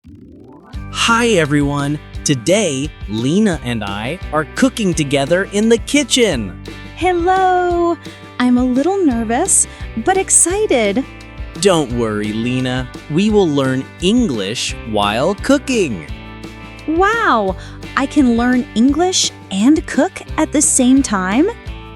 Hi everyone! Today, Lina and I are cooking together in the kitchen. Hello! I'm a little nervous, but excited. Don't worry, Lina. We will learn English while cooking. Wow! I can learn English and cook at the same time?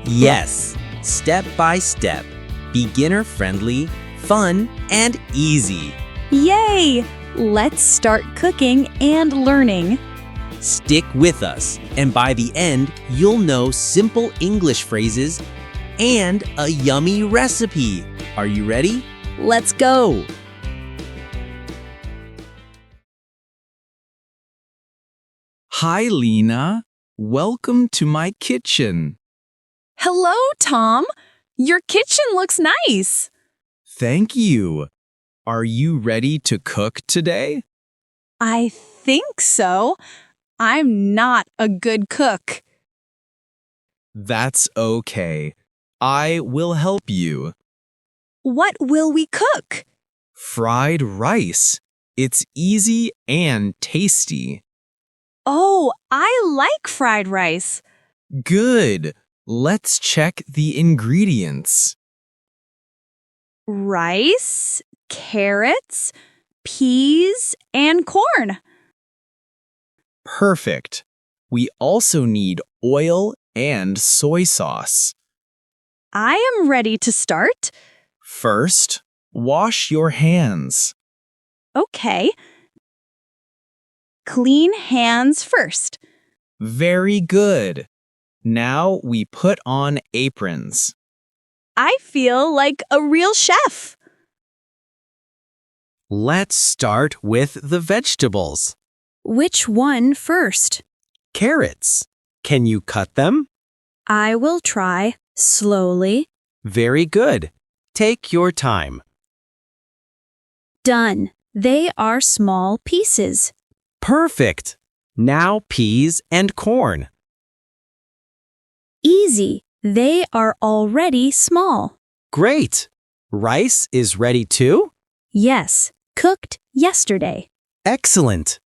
Yes, step by step. Beginner-friendly, fun, and easy. Yay! Let's start cooking and learning. Stick with us, and by the end, you'll know simple English phrases and a yummy recipe. Are you ready? Let's go! Hi, Lina. Welcome to my kitchen. Hello, Tom. Your kitchen looks nice. Thank you. Are you ready to cook today? I think so. I'm not a good cook. That's okay. I will help you. What will we cook? Fried rice. It's easy and tasty. Oh, I like fried rice. Good. Let's check the ingredients. Rice, carrots, peas, and corn. Perfect. We also need oil and soy sauce. I am ready to start. First, wash your hands. Okay. Clean hands first. Very good. Now we put on aprons. I feel like a real chef. Let's start with the vegetables. Which one first? Carrots. Can you cut them? I will try slowly. Very good. Take your time. Done. They are small pieces. Perfect. Now peas and corn. Easy. They are already small. Great. Rice is ready too? Yes, cooked yesterday. Excellent.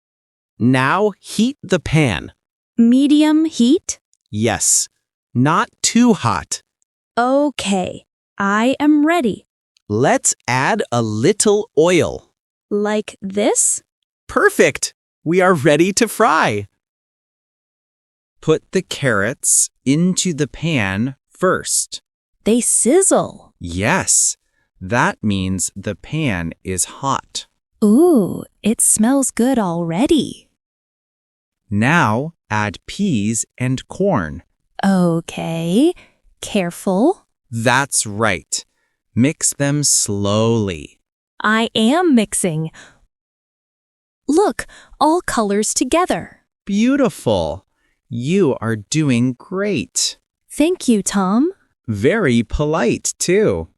Now heat the pan. Medium heat? Yes. Not too hot. Okay, I am ready. Let's add a little oil. Like this? Perfect. We are ready to fry. Put the carrots into the pan first. They sizzle. Yes, that means the pan is hot. Ooh, it smells good already. Now add peas and corn. Okay, careful. That's right. Mix them slowly. I am mixing. Look, all colors together. Beautiful. You are doing great. Thank you, Tom. Very polite, too.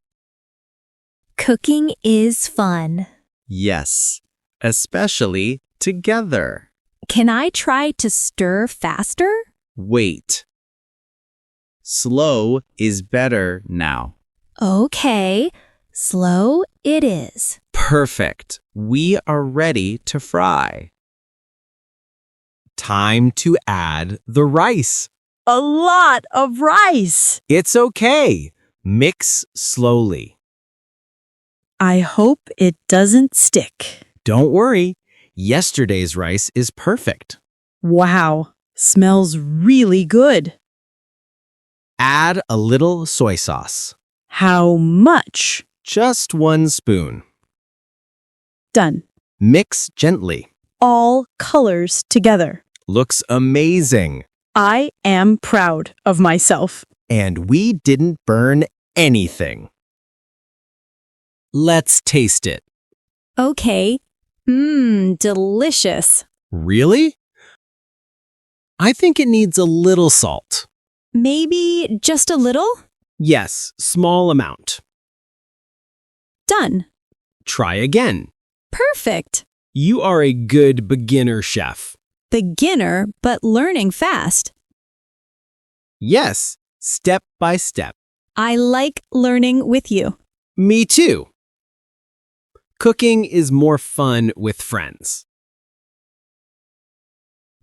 Cooking is fun. Yes, especially together. Can I try to stir faster? Wait. Slow is better now. Okay, slow it is. Perfect. We are ready to fry. Time to add the rice. A lot of rice. It's okay. Mix slowly. I hope it doesn't stick. Don't worry. Yesterday's rice is perfect. Wow, smells really good. Add a little soy sauce. How much? Just 1 spoon. Done. Mix gently. All colors together. Looks amazing. I am proud of myself. And we didn't burn anything. Let's taste it. Okay. Delicious. Really? I think it needs a little salt. Maybe just a little? Yes, small amount. Done. Try again. Perfect. You are a good beginner chef. Beginner, but learning fast. Yes, step by step. I like learning with you. Me too. Cooking is more fun with friends.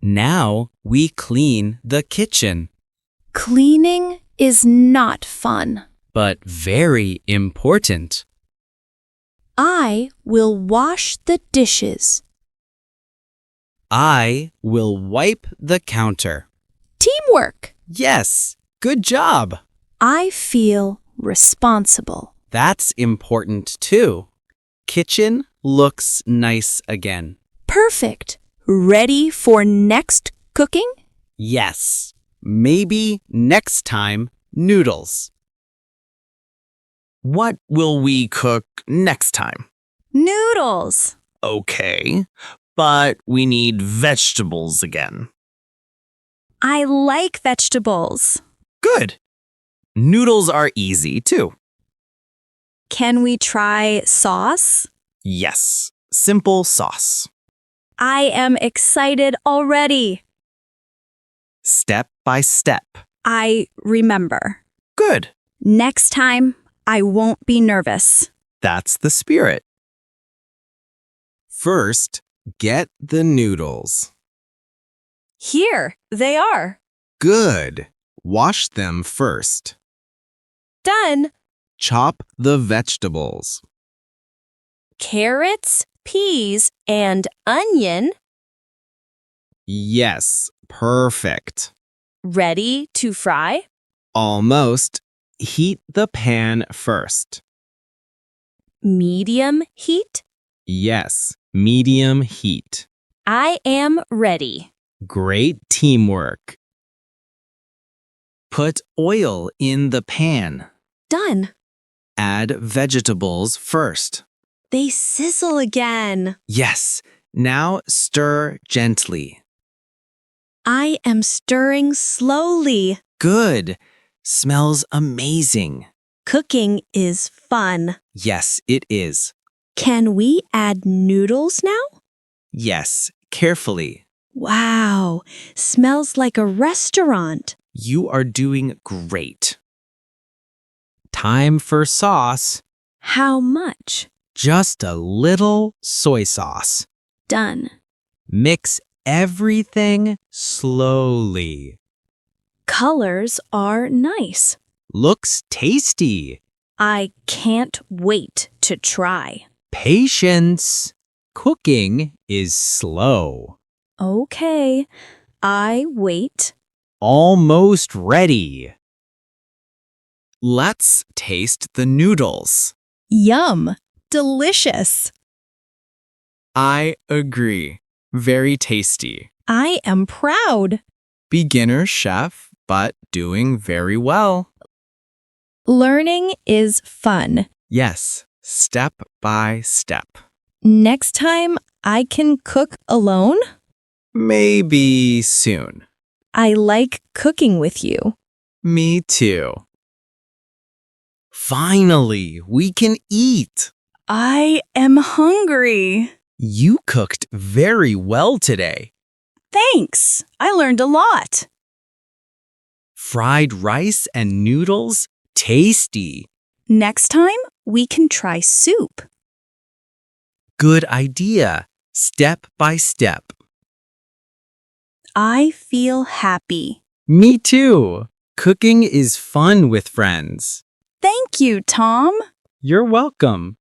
Now we clean the kitchen. Cleaning is not fun. But very important. I will wash the dishes. I will wipe the counter. Teamwork. Yes, good job. I feel responsible. That's important too. Kitchen looks nice again. Perfect. Ready for next cooking? Yes, maybe next time noodles. What will we cook next time? Noodles. Okay, but we need vegetables again. I like vegetables. Good. Noodles are easy too. Can we try sauce? Yes, simple sauce. I am excited already. Step by step. I remember. Good. Next time, I won't be nervous. That's the spirit. First, get the noodles. Here, they are. Good. Wash them first. Done. Chop the vegetables. Carrots, peas, and onion. Yes, perfect. Ready to fry? Almost. Heat the pan first. Medium heat? Yes, medium heat. I am ready. Great teamwork. Put oil in the pan. Done. Add vegetables first. They sizzle again. Yes, now stir gently. I am stirring slowly. Good. Smells amazing. Cooking is fun. Yes, it is. Can we add noodles now? Yes, carefully. Wow, smells like a restaurant. You are doing great. Time for sauce. How much? Just a little soy sauce. Done. Mix everything slowly. Colors are nice. Looks tasty. I can't wait to try. Patience. Cooking is slow. Okay, I wait. Almost ready. Let's taste the noodles. Yum! Delicious! I agree. Very tasty. I am proud. Beginner chef, but doing very well. Learning is fun. Yes, step by step. Next time, I can cook alone. Maybe soon. I like cooking with you. Me too. Finally, we can eat. I am hungry. You cooked very well today. Thanks. I learned a lot. Fried rice and noodles, tasty. Next time, we can try soup. Good idea. Step by step. I feel happy. Me too. Cooking is fun with friends. Thank you, Tom. You're welcome.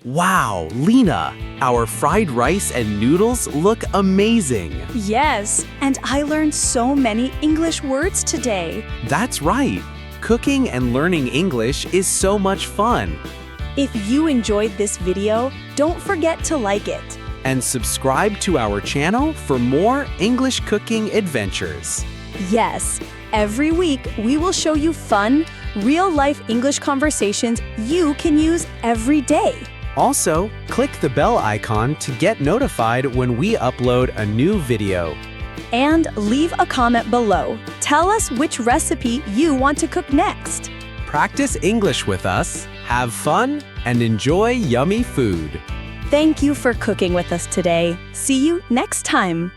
Wow, Lina, our fried rice and noodles look amazing. Yes, and I learned so many English words today. That's right. Cooking and learning English is so much fun. If you enjoyed this video, don't forget to like it. And subscribe to our channel for more English cooking adventures. Yes, every week we will show you fun, real-life English conversations you can use every day. Also, click the bell icon to get notified when we upload a new video. And leave a comment below. Tell us which recipe you want to cook next. Practice English with us, have fun, and enjoy yummy food. Thank you for cooking with us today. See you next time.